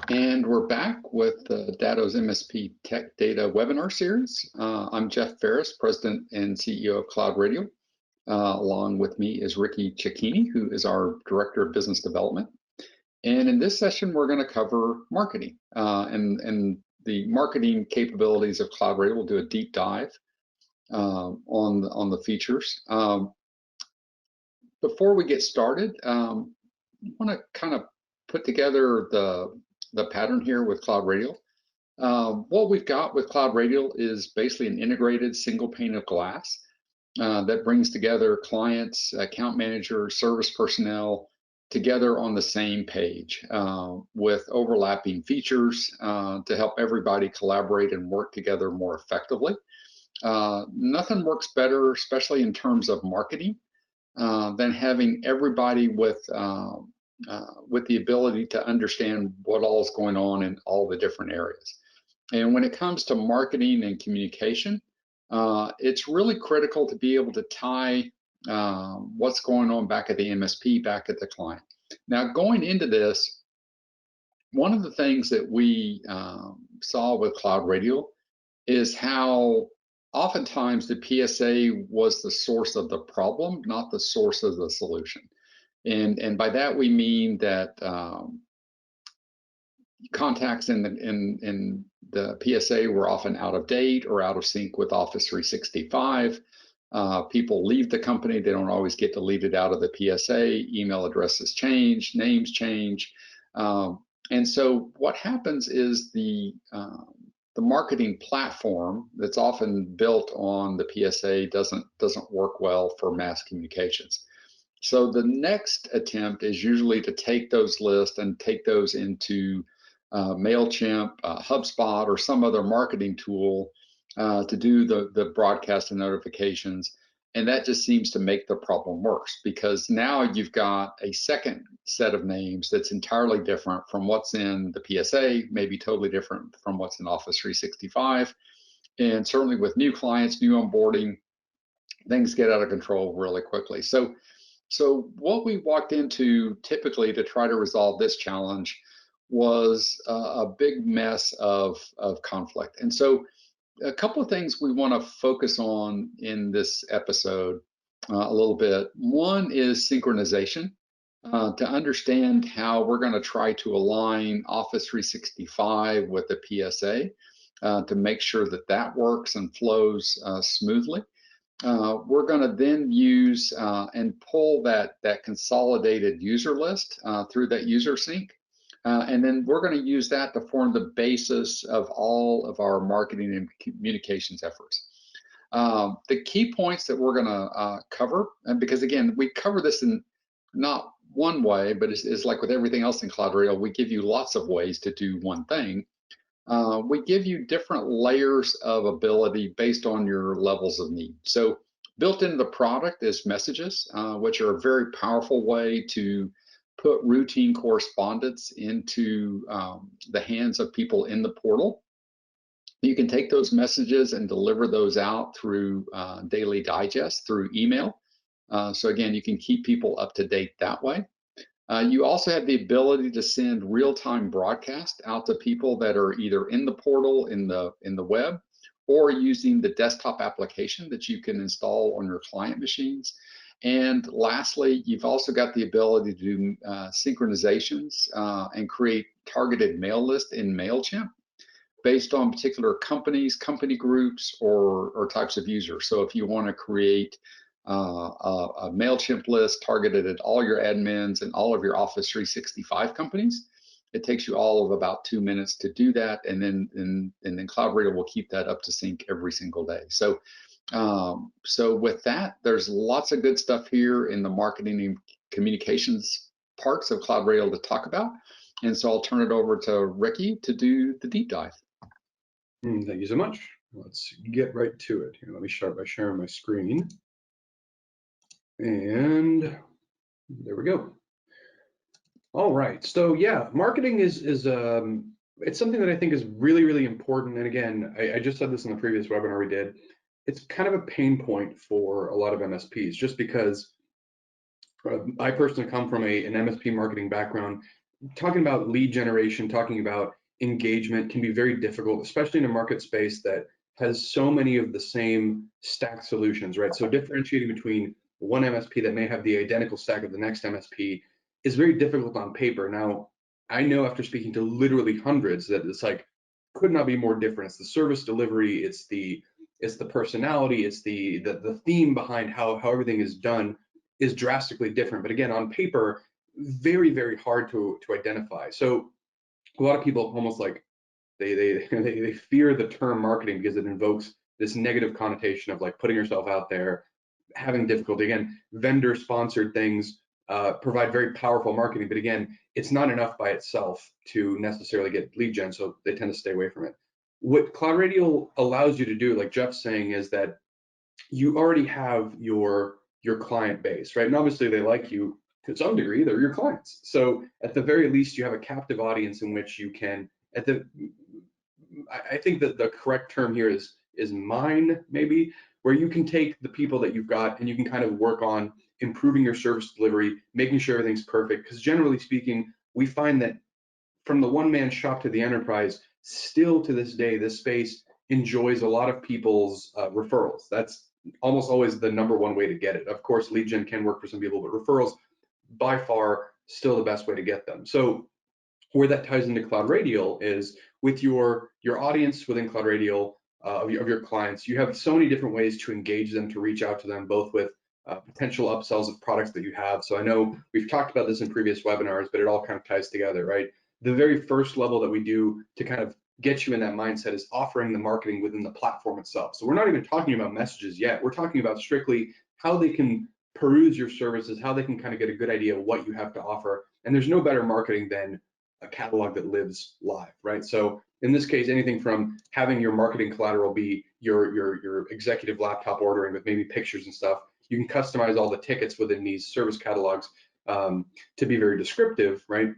And we're back with Datto's MSP Tech Data webinar series. I'm Jeff Farris, President and CEO of CloudRadial. Along with me is Ricky Cecchini, who is our Director of Business Development. And in this session, we're going to cover marketing and the marketing capabilities of CloudRadial. We'll do a deep dive on the features. Before we get started, I want to kind of put together the pattern here with CloudRadial. What we've got with CloudRadial is basically an integrated single pane of glass that brings together clients, account managers, service personnel together on the same page with overlapping features to help everybody collaborate and work together more effectively. Nothing works better, especially in terms of marketing, than having everybody with the ability to understand what all is going on in all the different areas. And when it comes to marketing and communication, it's really critical to be able to tie what's going on back at the MSP, back at the client. Now, going into this, one of the things that we saw with CloudRadial is how oftentimes the PSA was the source of the problem, not the source of the solution. And by that we mean that contacts in the PSA were often out of date or out of sync with Office 365. People leave the company, they don't always get deleted out of the PSA. Email addresses change, names change, and so what happens is the marketing platform that's often built on the PSA doesn't work well for mass communications. So the next attempt is usually to take those lists and take those into MailChimp, HubSpot, or some other marketing tool to do the broadcast and notifications. And that just seems to make the problem worse, because now you've got a second set of names that's entirely different from what's in the PSA, maybe totally different from what's in Office 365. And certainly with new clients, new onboarding, things get out of control really quickly. So what we walked into typically to try to resolve this challenge was a big mess of conflict. And so a couple of things we want to focus on in this episode a little bit. One is synchronization, to understand how we're going to try to align Office 365 with the PSA to make sure that that works and flows smoothly. We're going to then use and pull that consolidated user list through that user sync. And then we're going to use that to form the basis of all of our marketing and communications efforts. The key points that we're going to cover, and because again, we cover this in not one way, but it's like with everything else in CloudRadial, we give you lots of ways to do one thing. We give you different layers of ability based on your levels of need. So built into the product is messages, which are a very powerful way to put routine correspondence into the hands of people in the portal. You can take those messages and deliver those out through daily digest, through email. So again, you can keep people up to date that way. You also have the ability to send real-time broadcast out to people that are either in the portal, in the web, or using the desktop application that you can install on your client machines. And lastly, you've also got the ability to do synchronizations and create targeted mail lists in MailChimp based on particular companies, company groups, or types of users. So if you want to create a MailChimp list targeted at all your admins and all of your Office 365 companies, it takes you all of about 2 minutes to do that, and then CloudRadial will keep that up to sync every single day. So with that, there's lots of good stuff here in the marketing and communications parts of CloudRadial to talk about. And so I'll turn it over to Ricky to do the deep dive. Thank you so much. Let's get right to it. Here, let me start by sharing my screen. And there we go. All right. So yeah, marketing is it's something that I think is really, really important. And again, I just said this in the previous webinar we did. It's kind of a pain point for a lot of MSPs, just because I personally come from an MSP marketing background. talking about lead generation, talking about engagement can be very difficult, especially in a market space that has so many of the same stacked solutions, right? So differentiating between one MSP that may have the identical stack of the next MSP is very difficult on paper. Now, I know after speaking to literally hundreds that it's like could not be more different. It's the service delivery, it's the personality, it's the theme behind how everything is done is drastically different. But again, on paper, very, very hard to identify. So a lot of people almost like they fear the term marketing because it invokes this negative connotation of like putting yourself out there, having difficulty. Again, vendor sponsored things provide very powerful marketing, but again, it's not enough by itself to necessarily get lead gen, so they tend to stay away from it. What CloudRadial allows you to do, like Jeff's saying, is that you already have your client base, right? And obviously they like you to some degree, they're your clients. So at the very least, you have a captive audience in which you can, I think that the correct term here is mine, maybe, where you can take the people that you've got and you can kind of work on improving your service delivery, making sure everything's perfect. Because generally speaking, we find that from the one-man shop to the enterprise, still to this day, this space enjoys a lot of people's referrals. That's almost always the number one way to get it. Of course, lead gen can work for some people, but referrals by far still the best way to get them. So where that ties into CloudRadial is with your audience within CloudRadial of your clients, you have so many different ways to engage them, to reach out to them, both with potential upsells of products that you have. So I know we've talked about this in previous webinars, but it all kind of ties together, right? The very first level that we do to kind of get you in that mindset is offering the marketing within the platform itself. So we're not even talking about messages yet. We're talking about strictly how they can peruse your services, how they can kind of get a good idea of what you have to offer. And there's no better marketing than a catalog that lives live, right? So in this case, anything from having your marketing collateral be your executive laptop ordering with maybe pictures and stuff. You can customize all the tickets within these service catalogs to be very descriptive, right?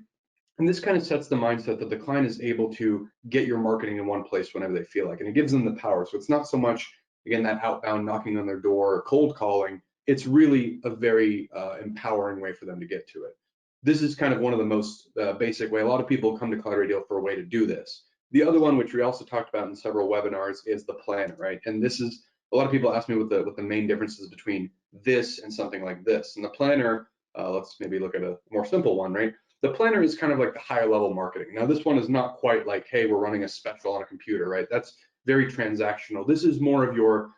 And this kind of sets the mindset that the client is able to get your marketing in one place whenever they feel like, and it gives them the power. So it's not so much, again, that outbound knocking on their door, cold calling. It's really a very empowering way for them to get to it. This is kind of one of the most basic way. A lot of people come to CloudRadial for a way to do this. The other one, which we also talked about in several webinars, is the planner, right? And this is, a lot of people ask me what the main differences between this and something like this. And the planner, let's maybe look at a more simple one, right? The planner is kind of like the higher level marketing. Now, this one is not quite like, hey, we're running a special on a computer, right? That's very transactional. This is more of your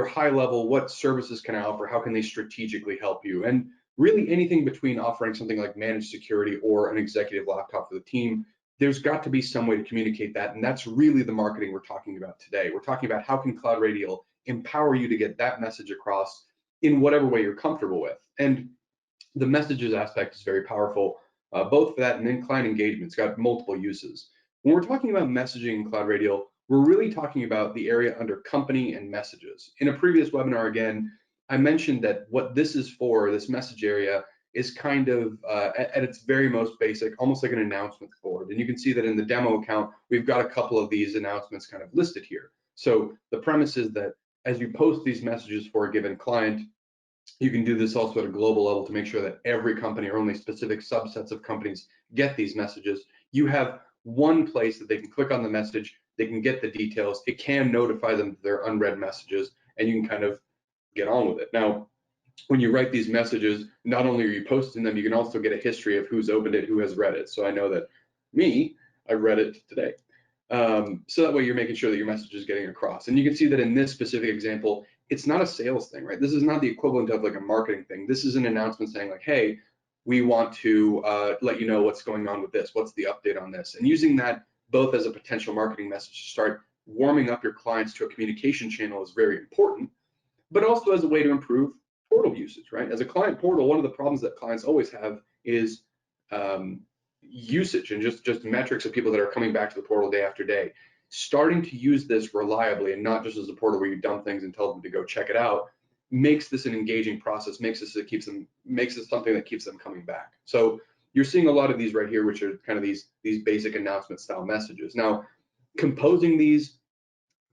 high level, what services can I offer? How can they strategically help you? And really anything between offering something like managed security or an executive laptop for the team, there's got to be some way to communicate that. And that's really the marketing we're talking about today. We're talking about how can CloudRadial empower you to get that message across in whatever way you're comfortable with. And the messages aspect is very powerful. Both for that and then client engagement's got multiple uses. When we're talking about messaging in CloudRadial, we're really talking about the area under company and messages. In a previous webinar, again, I mentioned that what this is for, this message area, is kind of at its very most basic, almost like an announcement board. And you can see that in the demo account, we've got a couple of these announcements kind of listed here. So the premise is that as you post these messages for a given client, you can do this also at a global level to make sure that every company or only specific subsets of companies get these messages. You have one place that they can click on the message, they can get the details, it can notify them that they're unread messages, and you can kind of get on with it. Now, when you write these messages, not only are you posting them, you can also get a history of who's opened it, who has read it. So I know that I read it today. So that way you're making sure that your message is getting across. And you can see that in this specific example, it's not a sales thing, right? This is not the equivalent of like a marketing thing. This is an announcement saying like, hey, we want to let you know what's going on with this. What's the update on this? And using that both as a potential marketing message to start warming up your clients to a communication channel is very important, but also as a way to improve portal usage, right? As a client portal, one of the problems that clients always have is usage and just metrics of people that are coming back to the portal day after day. Starting to use this reliably and not just as a portal where you dump things and tell them to go check it out makes this an engaging process, makes it something that keeps them coming back. So you're seeing a lot of these right here, which are kind of these basic announcement style messages. Now, composing these,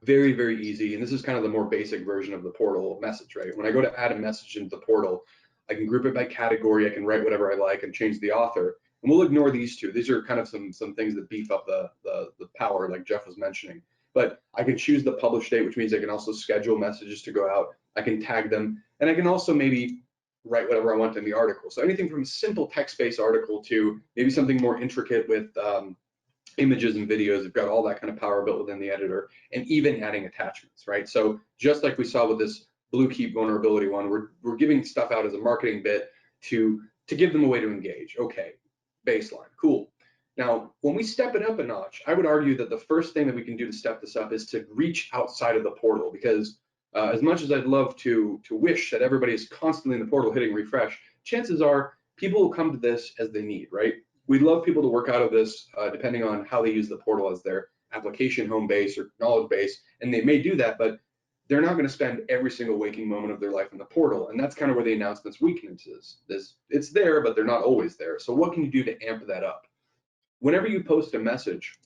very, very easy. And this is kind of the more basic version of the portal message, right? When I go to add a message into the portal, I can group it by category, I can write whatever I like and change the author. And we'll ignore these two. These are kind of some things that beef up the power, like Jeff was mentioning. But I can choose the publish date, which means I can also schedule messages to go out. I can tag them, and I can also maybe write whatever I want in the article. So anything from a simple text-based article to maybe something more intricate with images and videos. We've got all that kind of power built within the editor, and even adding attachments, right? So just like we saw with this Blue Keep vulnerability one, we're giving stuff out as a marketing bit to give them a way to engage. Okay, baseline, cool. Now, when we step it up a notch, I would argue that the first thing that we can do to step this up is to reach outside of the portal, because as much as I'd love to wish that everybody is constantly in the portal hitting refresh, chances are people will come to this as they need, right? We'd love people to work out of this depending on how they use the portal as their application home base or knowledge base, and they may do that, but they're not going to spend every single waking moment of their life in the portal, and that's kind of where the announcements weakness is. It's there, but they're not always there. So what can you do to amp that up? Whenever you post a message,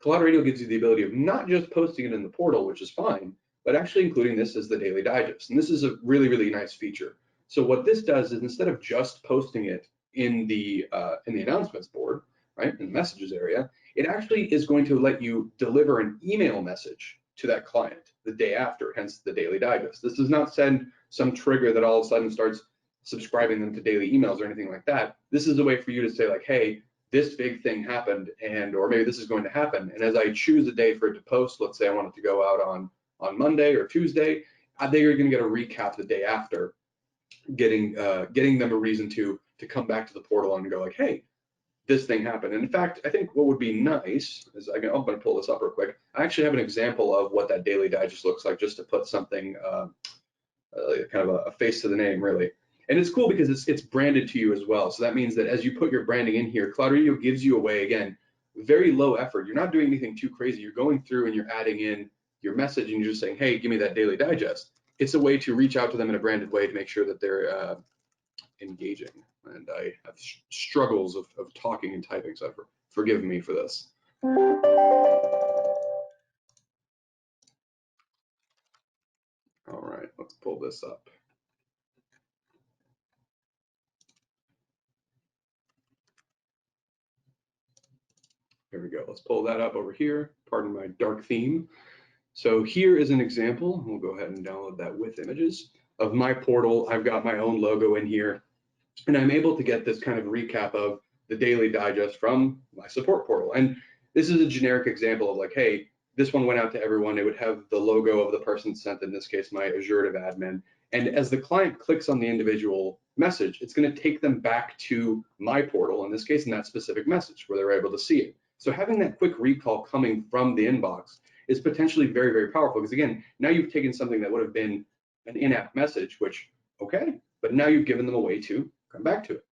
CloudRadial gives you the ability of not just posting it in the portal, which is fine, but actually including this as the daily digest. And this is a really, really nice feature. So what this does is, instead of just posting it in the announcements board, right, in the messages area, it actually is going to let you deliver an email message to that client the day after, hence the daily digest. This does not send some trigger that all of a sudden starts subscribing them to daily emails or anything like that. This is a way for you to say, like, hey, this big thing happened, and or maybe this is going to happen. And as I choose a day for it to post, let's say I want it to go out on Monday or Tuesday, they are going to get a recap the day after, getting them a reason to come back to the portal and go like, hey, this thing happened. And in fact, I think what would be nice is, I'm going to pull this up real quick. I actually have an example of what that daily digest looks like, just to put something kind of a face to the name, really. And it's cool because it's branded to you as well. So that means that as you put your branding in here, CloudRadio gives you a way, again, very low effort. You're not doing anything too crazy. You're going through and you're adding in your message, and you're just saying, hey, give me that daily digest. It's a way to reach out to them in a branded way to make sure that they're engaging. And I have struggles of talking and typing, so forgive me for this. All right, let's pull this up. There we go. Let's pull that up over here. Pardon my dark theme. So here is an example. We'll go ahead and download that with images of my portal. I've got my own logo in here, and I'm able to get this kind of recap of the daily digest from my support portal. And this is a generic example of like, hey, this one went out to everyone. It would have the logo of the person sent, in this case, my Azure admin. And as the client clicks on the individual message, it's going to take them back to my portal, in this case, in that specific message where they're able to see it. So having that quick recall coming from the inbox is potentially very, very powerful, because again, now you've taken something that would have been an in-app message, which, okay, but now you've given them a way to come back to it.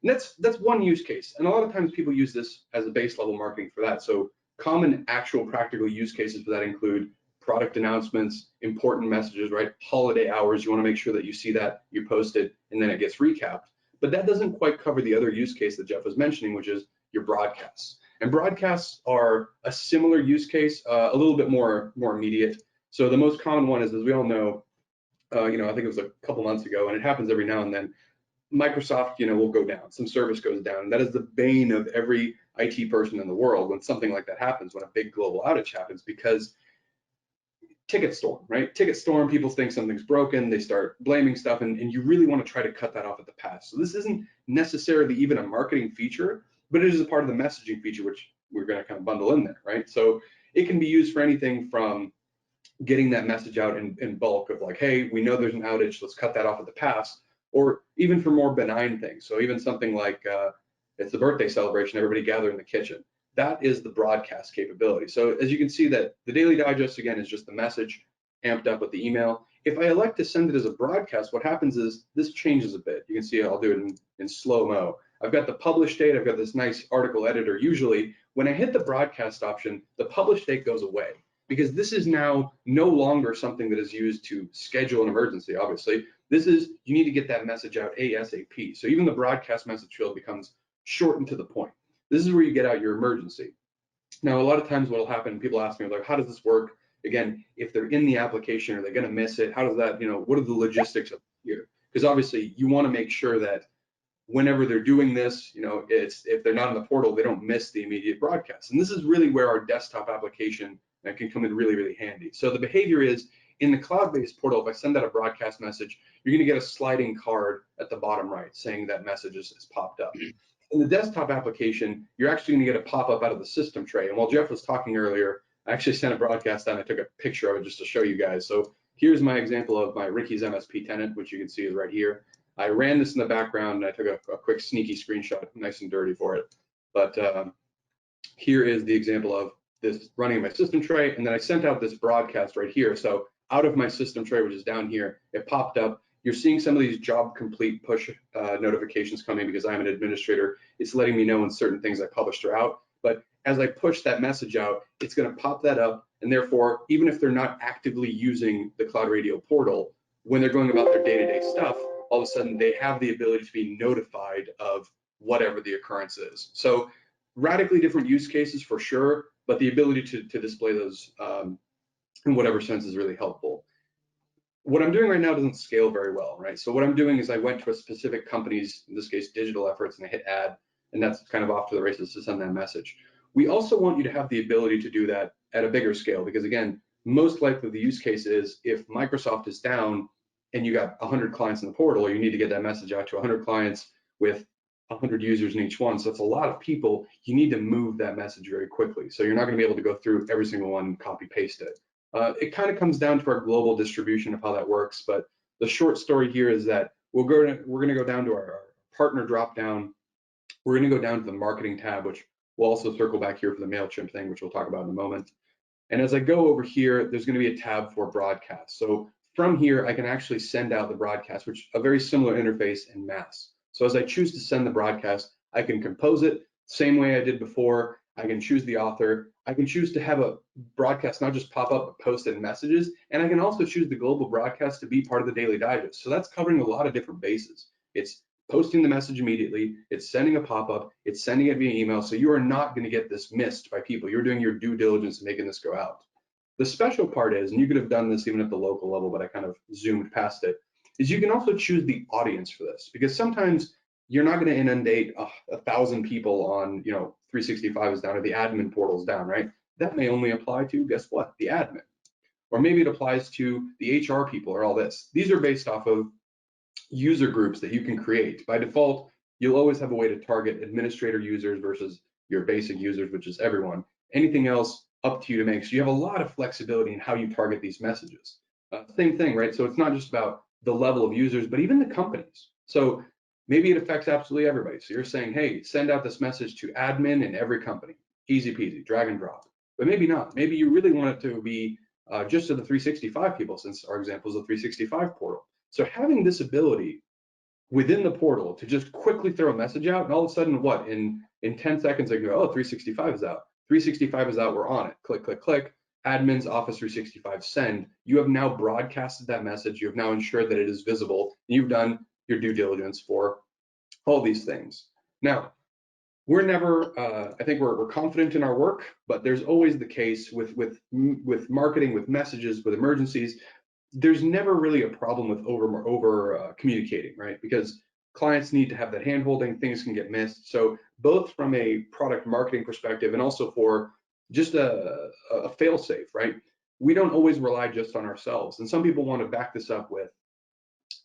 And that's one use case. And a lot of times people use this as a base level marketing for that. So common actual practical use cases for that include product announcements, important messages, right? Holiday hours, you want to make sure that you see that, you post it, and then it gets recapped. But that doesn't quite cover the other use case that Jeff was mentioning, which is your broadcasts. And broadcasts are a similar use case, a little bit more immediate. So the most common one is, as we all know, I think it was a couple months ago, and it happens every now and then, Microsoft, will go down, some service goes down. And that is the bane of every IT person in the world when something like that happens, when a big global outage happens, because ticket storm, right? Ticket storm, people think something's broken, they start blaming stuff, and you really want to try to cut that off at the pass. So this isn't necessarily even a marketing feature, but it is a part of the messaging feature, which we're going to kind of bundle in there, right? So it can be used for anything from getting that message out in bulk of like, hey, we know there's an outage, let's cut that off at the pass, or even for more benign things. So even something like it's the birthday celebration, everybody gather in the kitchen. That is the broadcast capability. So as you can see, that the daily digest, again, is just the message amped up with the email. If I elect to send it as a broadcast, what happens is this changes a bit. You can see I'll do it in slow-mo. I've got the publish date, I've got this nice article editor. Usually when I hit the broadcast option, the publish date goes away, because this is now no longer something that is used to schedule an emergency. Obviously, this is, you need to get that message out ASAP. So even the broadcast message field becomes short and to the point. This is where you get out your emergency. Now, a lot of times what will happen, people ask me, like, how does this work? Again, if they're in the application, are they going to miss it? How does that, what are the logistics of here? Because obviously you want to make sure that whenever they're doing this, it's if they're not in the portal, they don't miss the immediate broadcast. And this is really where our desktop application can come in really, really handy. So the behavior is in the cloud-based portal, if I send out a broadcast message, you're going to get a sliding card at the bottom right saying that message is popped up. In the desktop application, you're actually going to get a pop-up out of the system tray. And while Jeff was talking earlier, I actually sent a broadcast out. I took a picture of it just to show you guys. So here's my example of my Ricky's MSP tenant, which you can see is right here. I ran this in the background, and I took a quick sneaky screenshot, nice and dirty for it. But here is the example of this running my system tray, and then I sent out this broadcast right here. So out of my system tray, which is down here, it popped up. You're seeing some of these job complete push notifications coming because I'm an administrator. It's letting me know when certain things I published are out. But as I push that message out, it's going to pop that up. And therefore, even if they're not actively using the CloudRadial portal, when they're going about their day-to-day stuff, all of a sudden they have the ability to be notified of whatever the occurrence is. So radically different use cases for sure, but the ability to display those in whatever sense is really helpful. What I'm doing right now doesn't scale very well, right? So what I'm doing is I went to a specific company's, in this case, digital efforts, and I hit add, and that's kind of off to the races to send that message. We also want you to have the ability to do that at a bigger scale, because again, most likely the use case is if Microsoft is down and you got 100 clients in the portal, you need to get that message out to 100 clients with 100 users in each one. So it's a lot of people. You need to move that message very quickly. So you're not going to be able to go through every single one and copy paste it. It kind of comes down to our global distribution of how that works. But the short story here is that we're going to go down to our partner drop down. We're going to go down to the marketing tab, which we'll also circle back here for the MailChimp thing, which we'll talk about in a moment. And as I go over here, there's going to be a tab for broadcast. So from here, I can actually send out the broadcast, which is a very similar interface en masse. So as I choose to send the broadcast, I can compose it same way I did before. I can choose the author. I can choose to have a broadcast not just pop up, but post in messages. And I can also choose the global broadcast to be part of the daily digest. So that's covering a lot of different bases. It's posting the message immediately. It's sending a pop-up. It's sending it via email. So you are not going to get this missed by people. You're doing your due diligence in making this go out. The special part is, and you could have done this even at the local level, but I kind of zoomed past it, is you can also choose the audience for this, because sometimes you're not going to inundate 1,000 people on, 365 is down or the admin portal is down, right? That may only apply to, guess what, the admin. Or maybe it applies to the HR people or all this. These are based off of user groups that you can create. By default, you'll always have a way to target administrator users versus your basic users, which is everyone. Anything else, up to you to make. So you have a lot of flexibility in how you target these messages. Same thing, right? So it's not just about the level of users, but even the companies. So maybe it affects absolutely everybody. So you're saying, hey, send out this message to admin in every company. Easy peasy, drag and drop. But maybe not. Maybe you really want it to be just to the 365 people, since our example is the 365 portal. So having this ability within the portal to just quickly throw a message out, and all of a sudden, what, in 10 seconds, I can go, oh, 365 is out. 365 is out, we're on it. Click, click, click. Admins, Office 365, send. You have now broadcasted that message. You have now ensured that it is visible. You've done your due diligence for all these things. Now, we're never, I think we're confident in our work, but there's always the case with marketing, with messages, with emergencies. There's never really a problem with over communicating, right? Because clients need to have that hand-holding, things can get missed. So both from a product marketing perspective and also for just a fail-safe, right? We don't always rely just on ourselves. And some people want to back this up with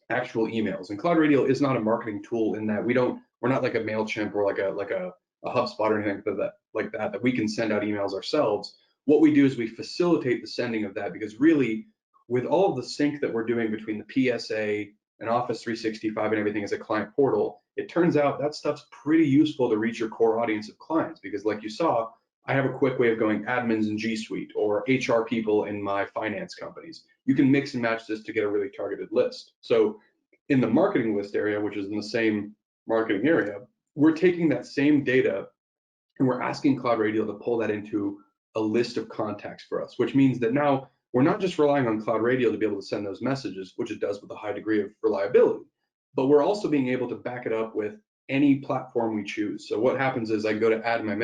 actual emails. And CloudRadial is not a marketing tool in that we're not like a MailChimp or like a HubSpot or anything like that we can send out emails ourselves. What we do is we facilitate the sending of that, because really, with all of the sync that we're doing between the PSA and Office 365 and everything as a client portal, it turns out that stuff's pretty useful to reach your core audience of clients, because like you saw, I have a quick way of going admins in G Suite or HR people in my finance companies. You can mix and match this to get a really targeted list. So in the marketing list area, which is in the same marketing area, we're taking that same data and we're asking CloudRadial to pull that into a list of contacts for us, which means that now we're not just relying on CloudRadial to be able to send those messages, which it does with a high degree of reliability, but we're also being able to back it up with any platform we choose. So what happens is I go to add my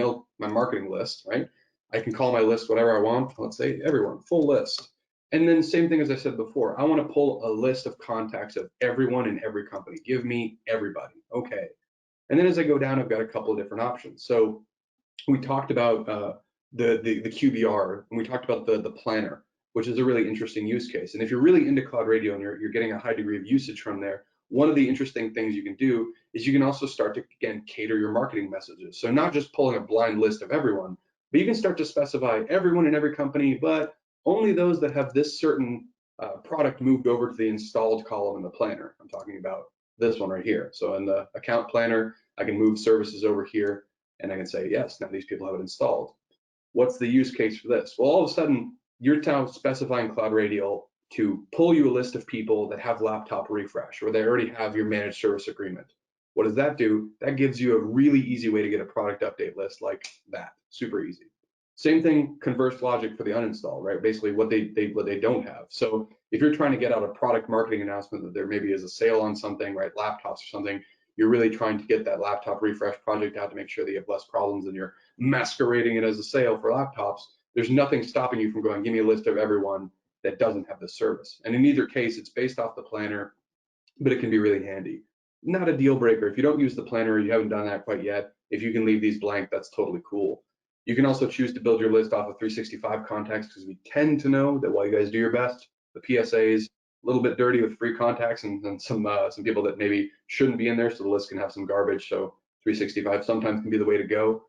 marketing list, right? I can call my list whatever I want. Let's say everyone, full list. And then same thing as I said before, I want to pull a list of contacts of everyone in every company. Give me everybody. Okay. And then as I go down, I've got a couple of different options. So we talked about the QBR, and we talked about the planner, which is a really interesting use case. And if you're really into CloudRadio and you're getting a high degree of usage from there, one of the interesting things you can do is you can also start to, again, cater your marketing messages. So not just pulling a blind list of everyone, but you can start to specify everyone in every company, but only those that have this certain product moved over to the installed column in the planner. I'm talking about this one right here. So in the account planner, I can move services over here, and I can say, yes, now these people have it installed. What's the use case for this? Well, all of a sudden, you're now specifying CloudRadial to pull you a list of people that have laptop refresh, or they already have your managed service agreement. What does that do? That gives you a really easy way to get a product update list like that, super easy. Same thing, converse logic for the uninstall, right? Basically what they don't have. So if you're trying to get out a product marketing announcement that there maybe is a sale on something, right, laptops or something, you're really trying to get that laptop refresh project out to make sure that you have less problems and you're masquerading it as a sale for laptops. There's nothing stopping you from going, give me a list of everyone that doesn't have this service. And in either case, it's based off the planner, but it can be really handy. Not a deal breaker. If you don't use the planner, you haven't done that quite yet, if you can leave these blank, that's totally cool. You can also choose to build your list off of 365 contacts, because we tend to know that while you guys do your best, the PSA's a little bit dirty with free contacts and some people that maybe shouldn't be in there, so the list can have some garbage. So 365 sometimes can be the way to go.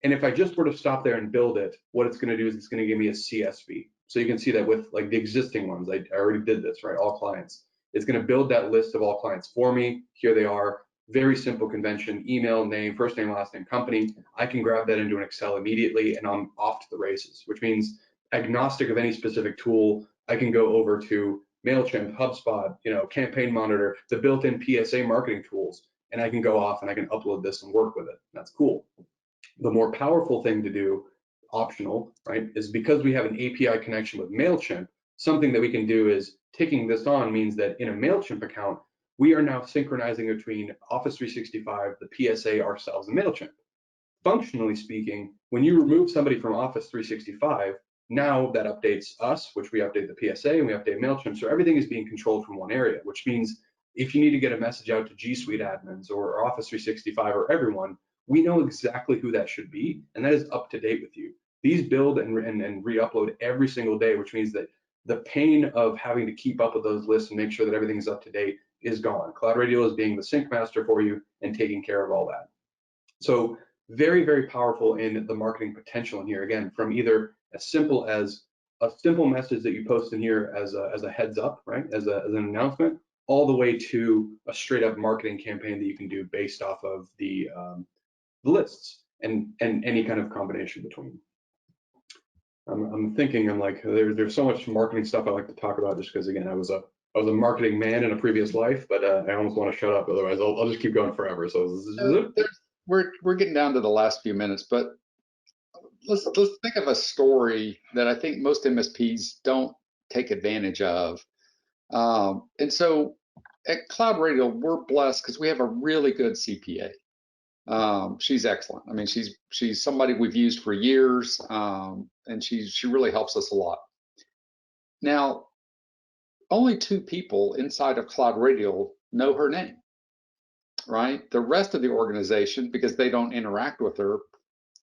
And if I just were to stop there and build it, what it's going to do is it's going to give me a CSV. So you can see that with like the existing ones, I already did this, right? All clients. It's going to build that list of all clients for me. Here they are. Very simple convention, email, name, first name, last name, company. I can grab that into an Excel immediately and I'm off to the races, which means agnostic of any specific tool, I can go over to MailChimp, HubSpot, Campaign Monitor, the built-in PSA marketing tools, and I can go off and I can upload this and work with it. That's cool. The more powerful thing to do, optional, right, is because we have an API connection with MailChimp, something that we can do is taking this on means that in a MailChimp account, we are now synchronizing between Office 365, the PSA, ourselves, and MailChimp. Functionally speaking, when you remove somebody from Office 365, now that updates us, which we update the PSA and we update MailChimp. So everything is being controlled from one area, which means if you need to get a message out to G Suite admins or Office 365 or everyone, we know exactly who that should be, and that is up to date with you. These build and re-upload every single day, which means that the pain of having to keep up with those lists and make sure that everything is up to date is gone. CloudRadial is being the sync master for you and taking care of all that. So very, very powerful in the marketing potential in here. Again, from either as simple as a simple message that you post in here as a heads up, right, as an announcement, all the way to a straight up marketing campaign that you can do based off of the lists and any kind of combination between. I'm thinking, I'm like, there's so much marketing stuff I like to talk about, just because again, I was a marketing man in a previous life, but I almost want to shut up, otherwise I'll just keep going forever. So we're getting down to the last few minutes, but let's think of a story that I think most MSPs don't take advantage of. And so at CloudRadial, we're blessed because we have a really good CPA. She's excellent. I mean, she's somebody we've used for years, and she really helps us a lot. Now, only 2 people inside of CloudRadial know her name, right? The rest of the organization, because they don't interact with her,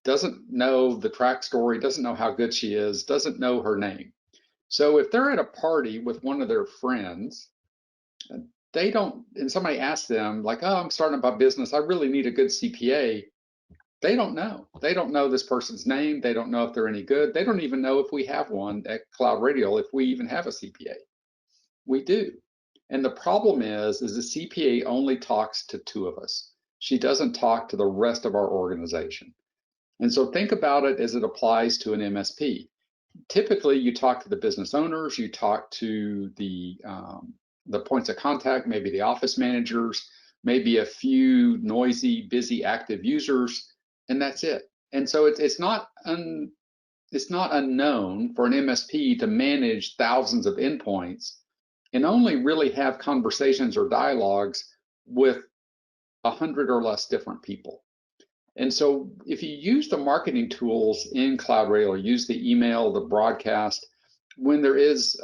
doesn't know the track story, doesn't know how good she is, doesn't know her name. So if they're at a party with one of their friends, they don't, and somebody asks them like, oh, I'm starting up a business, I really need a good CPA. They don't know. They don't know this person's name. They don't know if they're any good. They don't even know if we have one at CloudRadial, if we even have a CPA. We do. And the problem is the CPA only talks to 2 of us. She doesn't talk to the rest of our organization. And so think about it as it applies to an MSP. Typically, you talk to the business owners, you talk to the points of contact, maybe the office managers, maybe a few noisy, busy, active users, and that's it. And so it's not unknown for an MSP to manage thousands of endpoints and only really have conversations or dialogues with 100 or less different people. And so if you use the marketing tools in CloudRadial, use the email, the broadcast, when there is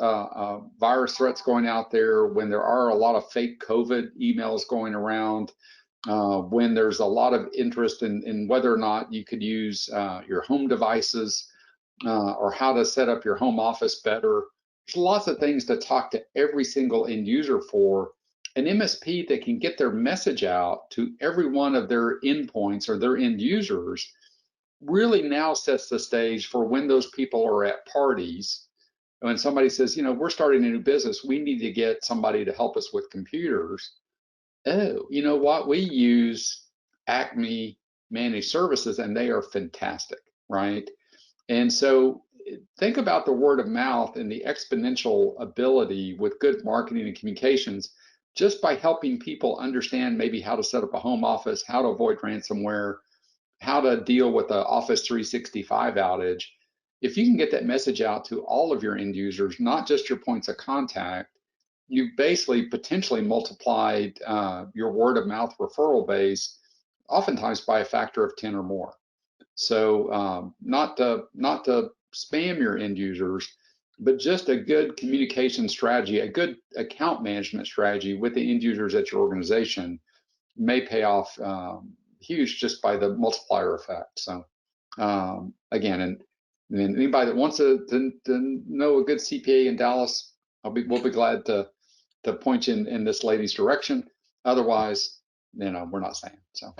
virus threats going out there, when there are a lot of fake COVID emails going around, when there's a lot of interest in whether or not you could use your home devices or how to set up your home office better. There's lots of things to talk to every single end user for. An MSP that can get their message out to every one of their endpoints or their end users really now sets the stage for when those people are at parties. When somebody says, you know, we're starting a new business, we need to get somebody to help us with computers. Oh, you know what? We use Acme Managed Services and they are fantastic, right? And so think about the word of mouth and the exponential ability with good marketing and communications just by helping people understand maybe how to set up a home office, how to avoid ransomware, how to deal with the Office 365 outage. If you can get that message out to all of your end users, not just your points of contact, you've basically potentially multiplied your word of mouth referral base, oftentimes by a factor of 10 or more. So not to spam your end users, but just a good communication strategy, a good account management strategy with the end users at your organization may pay off huge just by the multiplier effect. So again, and anybody that wants to know a good CPA in Dallas, we'll be glad to point you in this lady's direction. Otherwise, you know, we're not saying so.